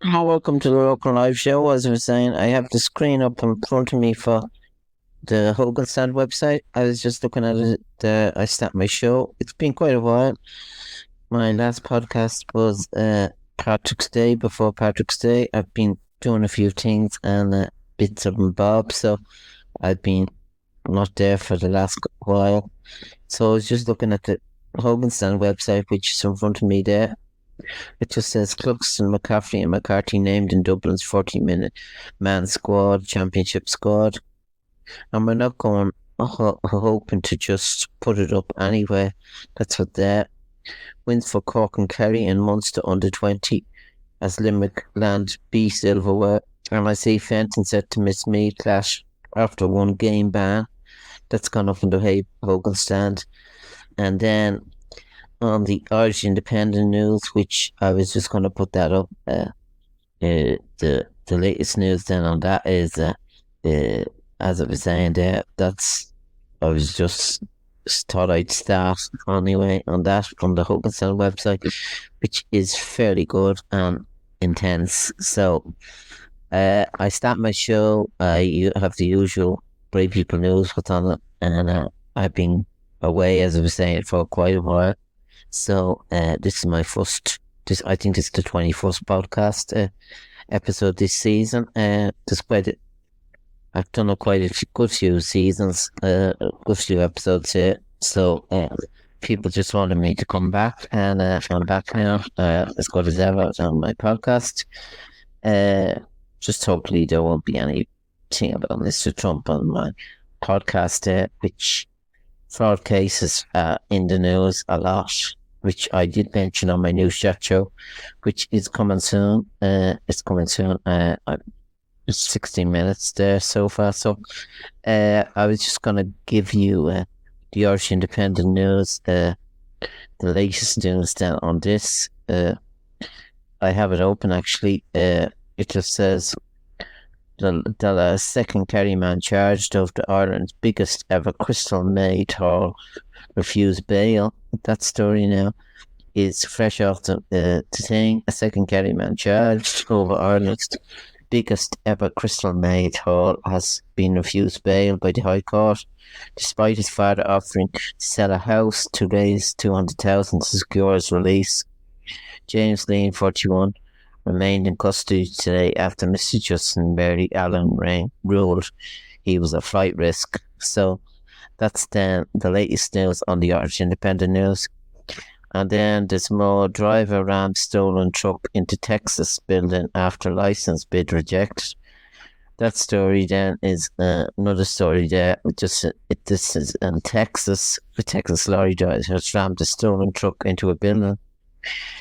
Welcome to the local live show. As I was saying, I have the screen up in front of me for the Hogan Stand website. I was just looking at it. I start my show. It's been quite a while. My last podcast was Patrick's Day. Before Patrick's Day, I've been doing a few things and bits of and bobs. So I've been not there for the last while. So I was just looking at the Hogan Stand website, which is in front of me there. It just says Cluxton, McCaffrey, and McCarthy named in Dublin's 40-minute man squad, championship squad. And we're not going hoping to just put it up anyway. That's what they're. Wins for Cork and Kerry and Munster under 20 as Limerick land B silverware. And I see Fenton set to miss Meath clash after one game ban. That's gone up in the Hogan Stand. And then on the Irish Independent news, which I was just going to put that up. The latest news then on that is as I was saying there, I was just thought I'd start anyway on that from the Hogan Cell website, which is fairly good and intense. So I start my show. I have the usual Brave People news what's on it, and I've been away, as I was saying, for quite a while. So this is my first. I think this is the 21st podcast episode this season. Despite I've done quite a good few seasons, good few episodes here. So people just wanted me to come back, and I'm back now, as good as ever on my podcast. Just hopefully there won't be anything about Mr. Trump on my podcast, which fraud cases in the news a lot, which I did mention on my news chat show, which is coming soon. It's coming soon. It's 16 minutes there so far. So I was just going to give you the Irish Independent news, the latest news then on this. I have it open actually. It just says the second Kerry man charged of the Ireland's biggest ever Crystal Maid haul refused bail. That story now is fresh off the thing. A second Kerry man charged over Ireland's biggest ever Crystal Maid haul has been refused bail by the High Court, despite his father offering to sell a house to raise 200,000 to secure his release. James Lean, 41, remained in custody today after Mr. Justin Mary Allen ruled he was a flight risk. So that's then the latest news on the Irish Independent news. And then there's more driver rammed stolen truck into Texas building after license bid rejected. That story then is another story there. This is in Texas. The Texas lorry driver has rammed a stolen truck into a building.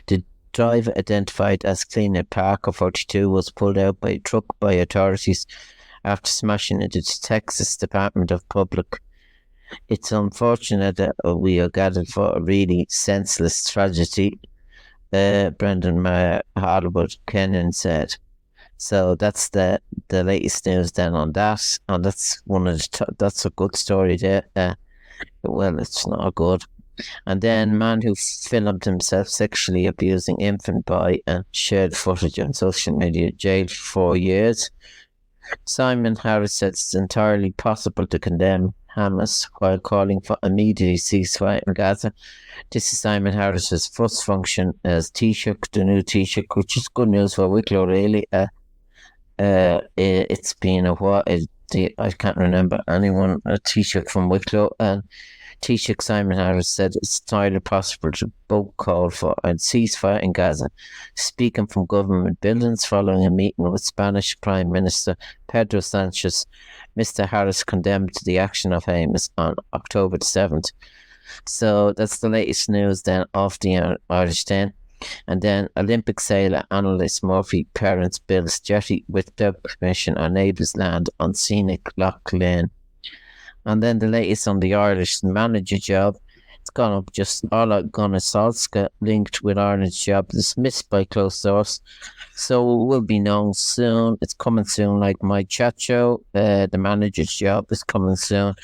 The driver, identified as Cleaner Parker 42, was pulled out by a truck by authorities after smashing into the Texas Department of Public. It's unfortunate that we are gathered for a really senseless tragedy, Brendan Hollywood Kenyon said. So that's the latest news then on that, and that's that's a good story there. Well, it's not good. And then man who filmed himself sexually abusing infant boy and shared footage on social media jailed for 4 years. Simon Harris said it's entirely possible to condemn Hamas while calling for immediate ceasefire in Gaza. This is Simon Harris's first function as Taoiseach, the new Taoiseach, which is good news for Wicklow, really. It's been a while. I can't remember anyone, a Taoiseach from Wicklow, and Taoiseach Simon Harris said it's entirely possible to both call for a ceasefire in Gaza. Speaking from government buildings following a meeting with Spanish Prime Minister Pedro Sanchez, Mr. Harris condemned the action of Hamas on October the 7th. So that's the latest news then off the Irish 10. And then Olympic sailor Annalise Murphy parents builds jetty without permission on neighbours' land on scenic Loch Lane. And then the latest on the Irish manager job. It's gone up just Ola Gunnar Solskjaer linked with Ireland's job dismissed by close source. So it will be known soon. It's coming soon, like my chat show. The manager's job is coming soon.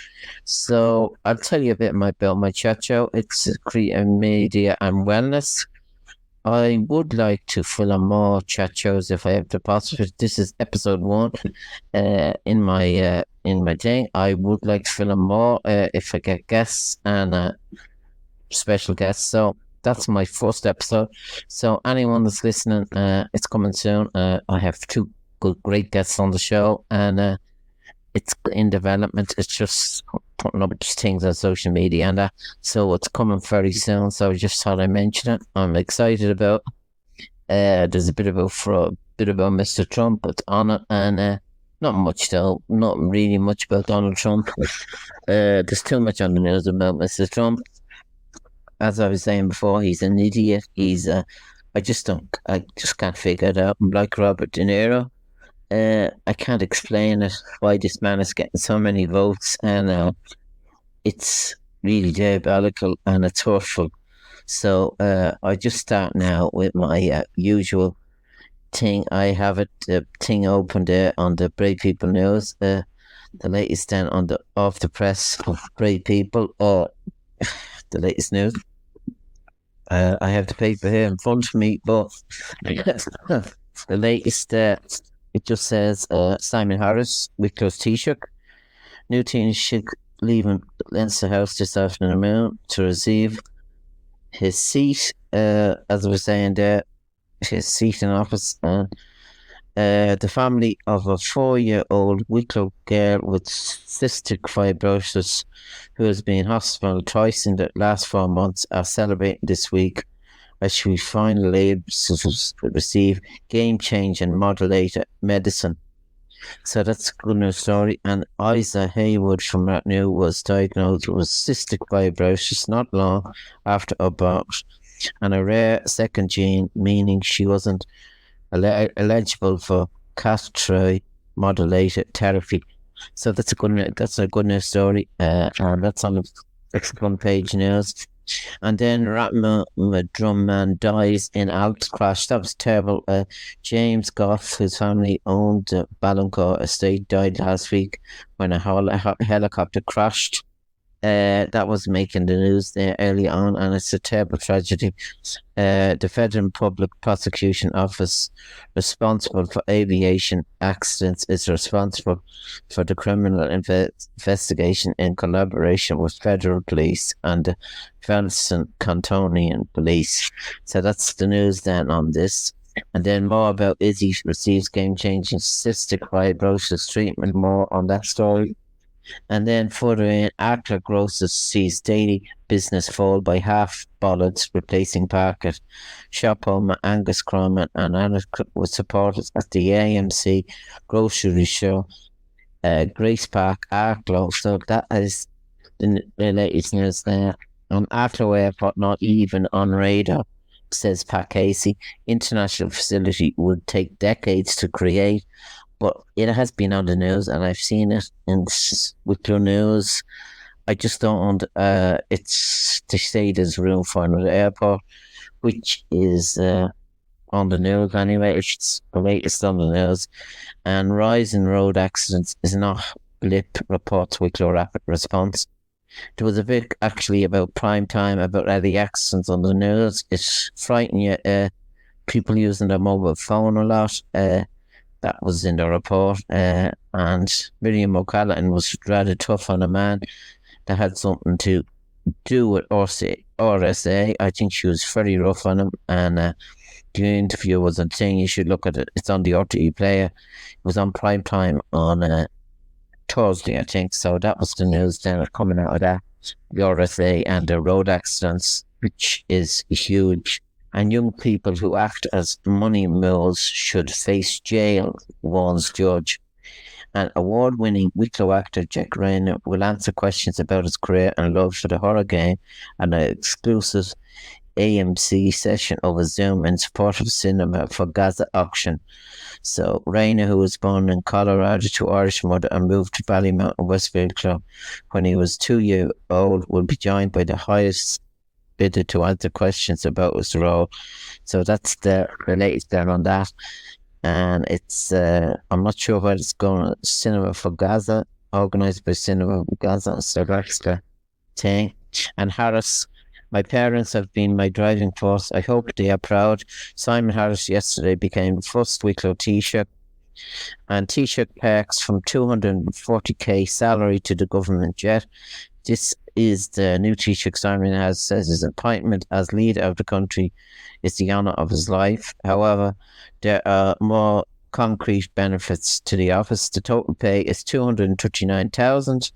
So I'll tell you a bit about my chat show. It's creative media and wellness. I would like to film more chat shows if I have the possibility. This is episode one. In my thing, I would like to film more if I get guests and special guests. So that's my first episode. So anyone that's listening, it's coming soon. I have two great guests on the show, and it's in development. It's just putting up things on social media and that. So it's coming very soon. So I just thought I'd mention it. I'm excited about. There's a bit about Mr. Trump. It's on it, and not much though. Not really much about Donald Trump. There's too much on the news about Mr. Trump. As I was saying before, he's an idiot. I just can't figure it out. I'm like Robert De Niro. I can't explain it why this man is getting so many votes, and it's really diabolical and it's hurtful. So I just start now with my usual thing. I have the thing open there on the Brave People News, the latest then on the off the press of Brave People, or the latest news. I have the paper here in front of me, but the latest. It just says Simon Harris, Wicklow's Taoiseach. New Taoiseach leaving Leinster House this afternoon to receive his seat, as I was saying there, his seat in office. The family of a 4-year-old Wicklow girl with cystic fibrosis who has been hospitalized twice in the last 4 months are celebrating this week as she finally able to receive game-changing modulator medicine. So that's a good news story. And Isa Haywood from Ratnew was diagnosed with cystic fibrosis not long after her birth, and a rare second gene, meaning she wasn't eligible for castrate modulator therapy. So that's a good news story, and that's on the front page news. And then Ratma drum man dies in Alps crash. That was terrible. James Goff, whose family owned the Ballincourt estate, died last week when a helicopter crashed. That was making the news there early on, and it's a terrible tragedy. The Federal Public Prosecution Office, responsible for aviation accidents, is responsible for the criminal investigation in collaboration with federal police and the Felton Cantonian police. So that's the news then on this. And then more about Izzy receives game-changing cystic fibrosis treatment. More on that story. And then further in, Arkla grocers sees daily business fall by half bollards, replacing Parket. Shop owner Angus Croman and Anna with supporters at the AMC grocery show, Grace Park, Arklow. So that is the latest news there. On Arklow Airport, not even on radar, says Pat Casey. International facility would take decades to create, but it has been on the news, and I've seen it in Wicklow News. I just don't. It's they say there's room for another airport, which is on the news anyway. It's the latest on the news, and rise in road accidents is not blip, reports Wicklow Rapid Response. There was a bit actually about prime time about the accidents on the news. It's frightening you. People using their mobile phone a lot. That was in the report. And Miriam O'Callaghan was rather tough on a man that had something to do with RSA. I think she was very rough on him. And the interview was a thing. You should look at it. It's on the RTE player. It was on prime time on Thursday, I think. So that was the news then coming out of that. The RSA and the road accidents, which is huge. And young people who act as money mules should face jail, warns judge. And award-winning Wicklow actor Jack Rayner will answer questions about his career and love for the horror game and an exclusive AMC session over Zoom in support of Cinema for Gaza auction. So Rayner, who was born in Colorado to Irish mother and moved to Ballymount in West Wicklow when he was 2 years old, will be joined by the highest bidder to answer questions about his role. So that's the latest there on that. And it's I'm not sure where it's going. Cinema for Gaza, organised by Cinema for Gaza. So that's the thing. And Harris My parents have been my driving force. I hope they are proud. Simon Harris yesterday became the first Wicklow Taoiseach, and Taoiseach perks from 240k salary to the government jet. This is the new Taoiseach. Simon has says his appointment as leader of the country is the honour of his life. However, there are more concrete benefits to the office. The total pay is 239,000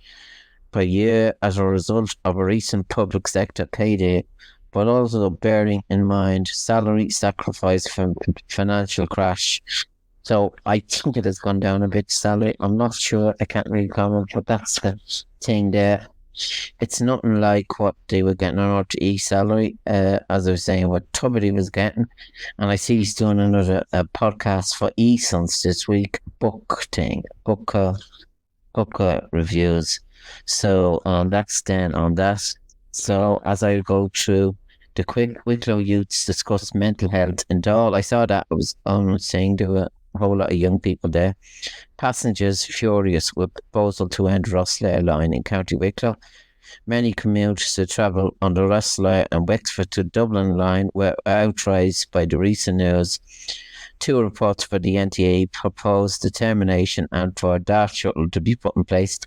per year as a result of a recent public sector payday, but also bearing in mind salary sacrifice from financial crash. So I think it has gone down a bit, salary. I'm not sure. I can't really comment, but that's the thing there. It's nothing like what they were getting on RTE salary, as I was saying, what Tubbity was getting. And I see he's doing another podcast for eSons this week, book reviews. So that's then on that. So as I go through the quick, Wicklow youths discuss mental health in Dáil. I saw that. I was on saying there were a whole lot of young people there. Passengers furious with proposal to end Rosslare line in County Wicklow. Many commuters who travel on the Rosslare and Wexford to Dublin line were outraged by the recent news. Two reports for the NTA proposed determination and for a Dart shuttle to be put in place.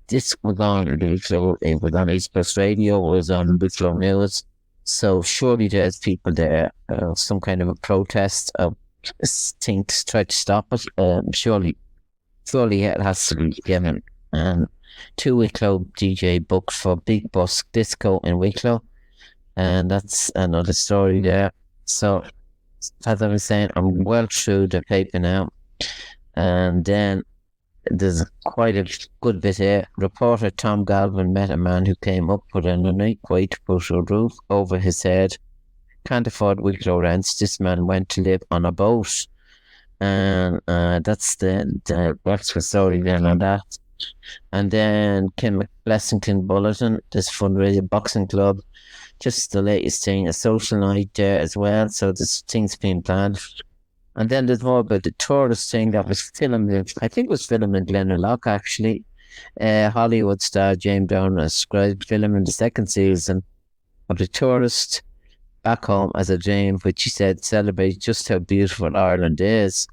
This was on Wicklow, it was on East Coast Radio, it was on Wicklow News. So surely there's people there, some kind of a protest of thing to try to stop it. Surely it has to be given. And two Wicklow DJ booked for Big Bus Disco in Wicklow, and that's another story there. So as I was saying, I'm well through the paper now, and then there's quite a good bit here. Reporter Tom Galvin met a man who came up with an unique way to put a roof over his head. Can't afford Wicklow rents. This man went to live on a boat, and that's the Wexford story then on that. And then Kim Blessington Bulletin, this fundraiser boxing club, just the latest thing, a social night there as well. So there's things being planned. And then there's more about the tourist thing that was filmed. I think it was filmed in Glenalock actually. Hollywood star James Down described filming the second season of The Tourist back home as a dream, which he said celebrates just how beautiful Ireland is.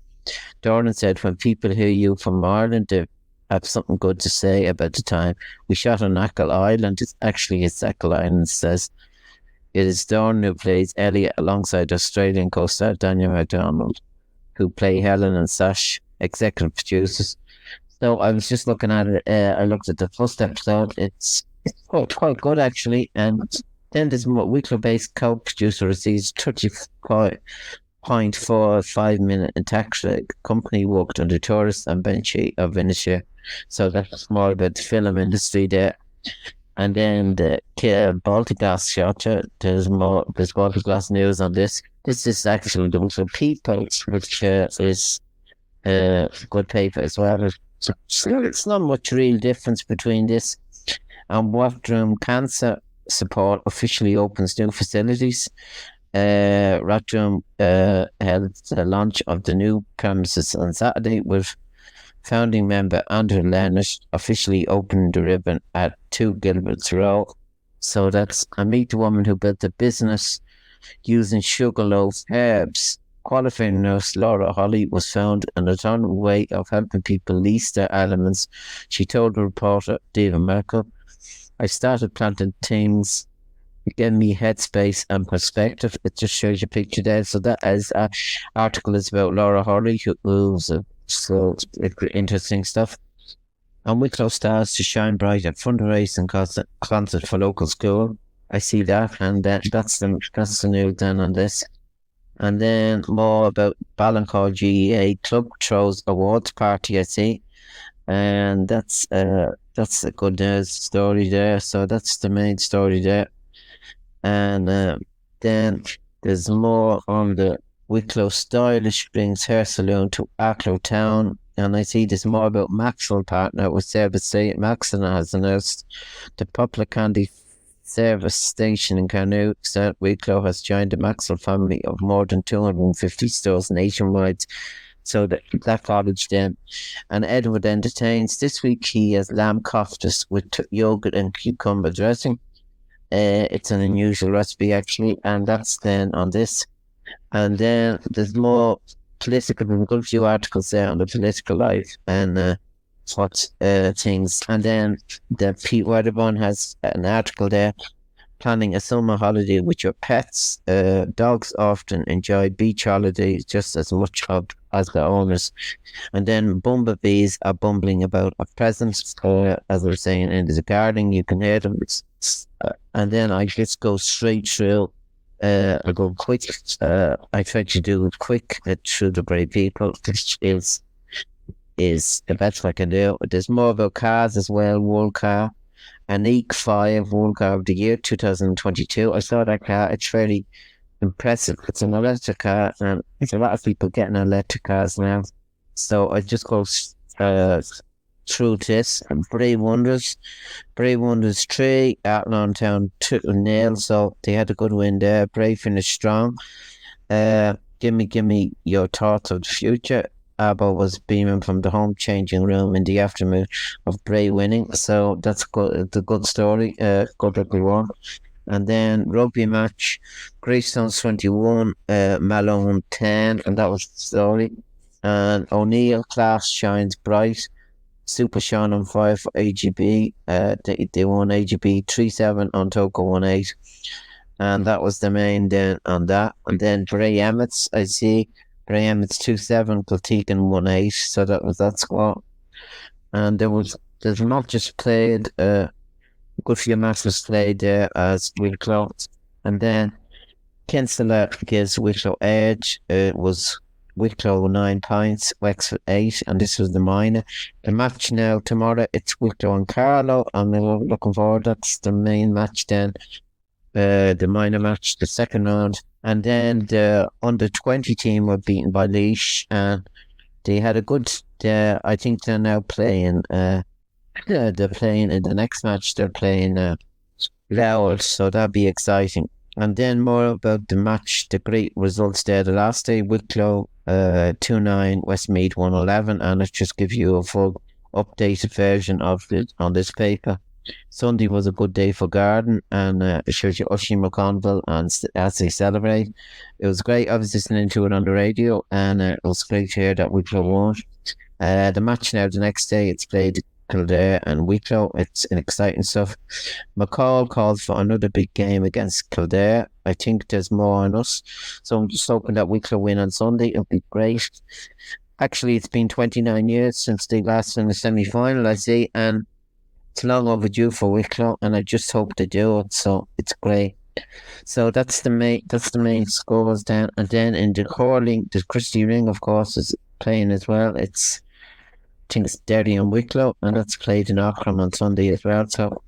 Dornan said, when people hear you from Ireland, they have something good to say about the time. We shot on Achill Island. It's Achill Island, says. It is Dornan who plays Elliot alongside Australian co-star Daniel MacDonald, who play Helen and Sash, executive producers. So I was just looking at it. I looked at the first episode. It's quite good, actually. And then there's more Wicklow-based co-producer receives 35.45 minute in tax rate. Company worked on The Tourist and Benchy of Venetia. So that's more about the film industry there. And then the Baltic Glass shot. There's Baltic Glass news on this. This is actually the Wicklow People, which is good paper as well. So it's not much real difference between this and Rathdrum Cancer Support officially opens new facilities. Rathdrum held the launch of the new premises on Saturday with founding member Andrew Leonard officially opening the ribbon at 2 Gilbert's Row. So that's, I meet the woman who built the business using sugarloaf herbs. Qualifying nurse Laura Holly was found an alternative way of helping people lease their ailments. She told the reporter David Merkel, I started planting things, it gave me headspace and perspective. It just shows you a picture there. So that is article is about Laura Holly, who's so interesting stuff. And Wicklow stars to shine bright at fundraising concert for local school. I see that, and that's the news then on this. And then more about Ballincollig GEA Club throws awards party, I see. And that's a good news story there. So that's the main story there. And then there's more on the Wicklow Stylish brings hair salon to Wicklow Town. And I see there's more about Maxwell partner with Service State. Maxwell has announced the Poplar Candy service station in Carnew. South Wicklow has joined the Maxwell family of more than 250 stores nationwide. So that college then. And Edward entertains. This week he has lamb koftas with yogurt and cucumber dressing. It's an unusual recipe actually, and that's then on this. And then there's more political. There's a good few articles there on the political life and what things. And then the Pete Wedderburn has an article there planning a summer holiday with your pets. Dogs often enjoy beach holidays just as much as their owners. And then bumblebees are bumbling about a present, as I was saying, in the garden. You can hear them. And then I just go straight through. I go quick. I try to do it quick through the brave people, which is the best I can do. There's more about cars as well. World Car, an EEC 5 World Car of the Year 2022. I saw that car. It's very impressive. It's an electric car, and there's a lot of people getting electric cars now. So I just go through this. And Brave Wonders 3, Outlaw Town 2-0. So they had a good win there. Brave finished strong. Give me your thoughts of the future. Abba was beaming from the home changing room in the afternoon of Bray winning. So that's good. It's a good story. Good that we won. And then rugby match, Greystones 21, Malone 10, and that was the story. And O'Neill class shines bright. Super Sean on 5 for AGB. They won AGB 3-7 on Toko 1-8. And that was the main then on that. And then Bray Emmets, I see. Bray Emmets 2-7, Kiltegan 1-8. So that was that squad. And there's not just played good few matches played there as Wicklow. And then Kinsella gives Wicklow edge. It was Wicklow 9 points, Wexford 8, and this was the minor. The match now tomorrow, it's Wicklow and Carlow, and we're looking forward. That's the main match then. The minor match, the second round. And then the under 20 team were beaten by Laois, and they had a good. I think they're now playing. They're playing in the next match. They're playing Lowell, so that'll be exciting. And then more about the match, the great results there. The last day, Wicklow 2-9, Westmeath 1-11, and it just gives you a full updated version of it on this paper. Sunday was a good day for Garden, and it shows you Ushie McConville and as they celebrate. It was great. I was listening to it on the radio, and it was great to hear that Wicklow won. The match now, the next day, it's played Kildare and Wicklow. It's an exciting stuff. McCall calls for another big game against Kildare. I think there's more on us, so I'm just hoping that Wicklow win on Sunday. It'll be great. Actually, it's been 29 years since they last in the semi-final, I see, and it's long overdue for Wicklow, and I just hope they do it. So it's great. So that's the main scores then. And then in the hurling, the Christy Ring, of course, is playing as well. I think it's Derry and Wicklow, and that's played in Auckland on Sunday as well. So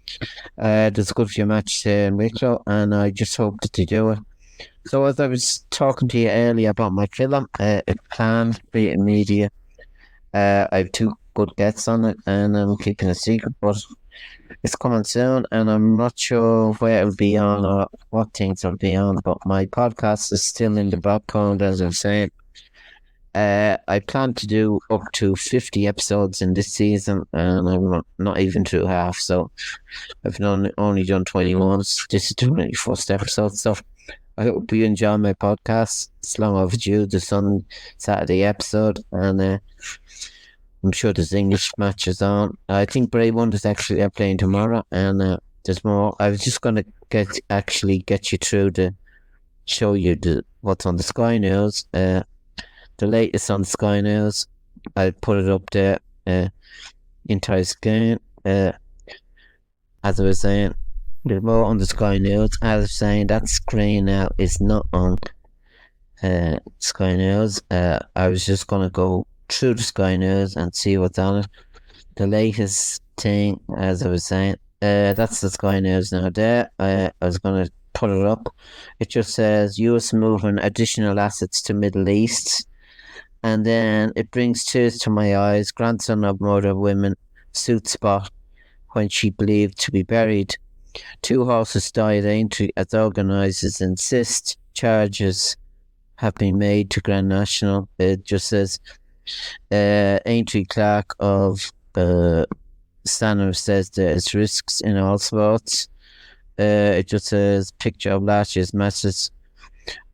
there's a good few matches here in Wicklow, and I just hope that they do it. So as I was talking to you earlier about my film, it's planned, be it in media. I have 2 good guests on it, and I'm keeping a secret, but it's coming soon, and I'm not sure where it'll be on or what things it'll be on, but my podcast is still in the background, as I'm saying. I plan to do up to 50 episodes in this season, and I'm not even through half, so I've only done 21. This is the 21st episode, so I hope you enjoy my podcast. It's long overdue, the Saturday episode, and I'm sure there's English matches on. I think Bray Wonders actually are playing tomorrow, and there's more. I was just going to get you through show you what's on the Sky News. The latest on the Sky News. I put it up there. Entire screen. As I was saying, there's more on the Sky News. As I was saying, that screen now is not on Sky News. I was just going to go through the Sky News and see what's on it. The latest thing, as I was saying, that's the Sky News now there. I was going to put it up. It just says US moving additional assets to Middle East, and then it brings tears to my eyes. Grandson of murdered women suit spot when she believed to be buried. 2 horses died Aintree as organisers insist charges have been made to Grand National. It just says Aintree Clark of Stanner says there is risks in all sports. It just says picture of last year's matches.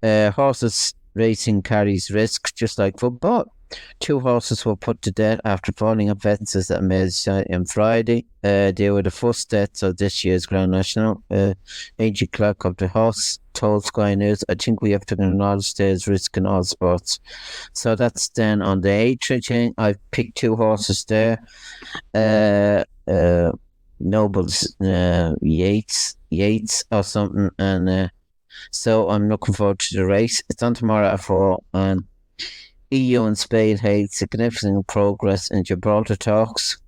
Horses racing carries risk, just like football. 2 horses were put to death after falling on fences at Merseyside on Friday. They were the first deaths of this year's Grand National. A.G. Clark of the Horse told Sky News, I think we have to acknowledge there's risk in all sports. So that's then on the age thing. I've picked 2 horses there. Nobles, Yates or something, and so I'm looking forward to the race. It's on tomorrow at 4, and EU and Spain hailed significant progress in Gibraltar talks.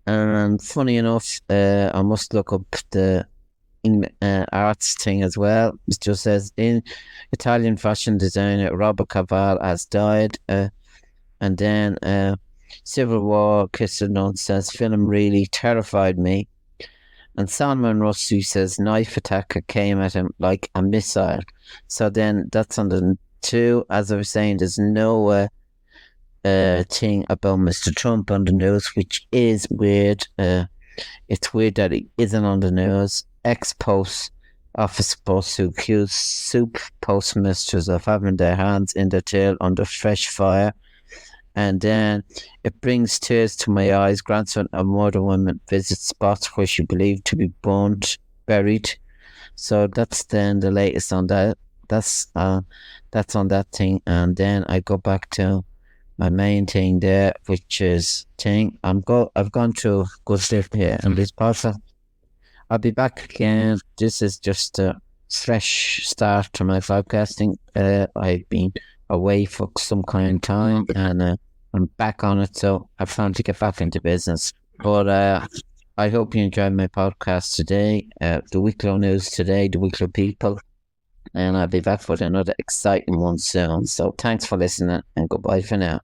And funny enough, I must look up the arts thing as well. It just says in Italian fashion designer Robert Cavalli has died, and then Civil War Kisser Nunn says film really terrified me. And Salman Rushdie says knife attacker came at him like a missile. So then that's on the 2. As I was saying, there's no thing about Mr. Trump on the news, which is weird. It's weird that he isn't on the news. Ex-post office supposed to accuse soup postmasters of having their hands in the till under fresh fire. And then it brings tears to my eyes. Grandson of murdered woman visits spots where she believed to be buried. So that's then the latest on that. That's on that thing. And then I go back to my main thing there, which is thing. I've gone through good stuff here in this podcast. I'll be back again. This is just a fresh start to my podcasting. I've been away for some kind of time, and I'm back on it, so I've found to get back into business. But I hope you enjoyed my podcast today, the Wicklow news today, the Wicklow people, and I'll be back for another exciting one soon. So thanks for listening, and goodbye for now.